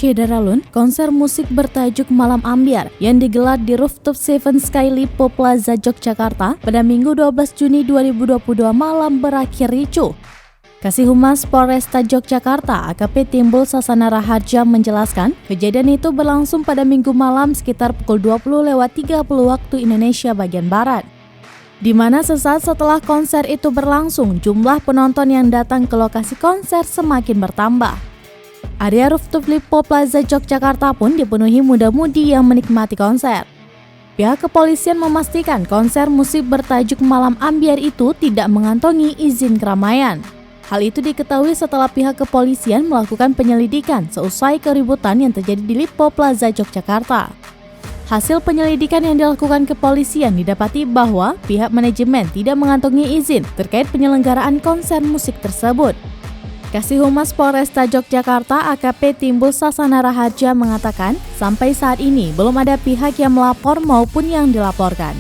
Syederalun, konser musik bertajuk Malam Ambyar yang digelar di rooftop Seven Sky Lipo Plaza Yogyakarta pada Minggu 12 Juni 2022 malam berakhir ricuh. Kasih Humas Polresta Yogyakarta AKP Timbul Sasana Raharja menjelaskan, kejadian itu berlangsung pada Minggu malam sekitar pukul 20.30 waktu Indonesia bagian Barat, di mana sesaat setelah konser itu berlangsung, jumlah penonton yang datang ke lokasi konser semakin bertambah. Area rooftop Lipo Plaza Yogyakarta pun dipenuhi muda-mudi yang menikmati konser. Pihak kepolisian memastikan konser musik bertajuk Malam Ambyar itu tidak mengantongi izin keramaian. Hal itu diketahui setelah pihak kepolisian melakukan penyelidikan seusai keributan yang terjadi di Lipo Plaza Yogyakarta. Hasil penyelidikan yang dilakukan kepolisian didapati bahwa pihak manajemen tidak mengantongi izin terkait penyelenggaraan konser musik tersebut. Kasih Humas Polresta Yogyakarta AKP Timbul Sasana Raharja mengatakan, sampai saat ini belum ada pihak yang melapor maupun yang dilaporkan.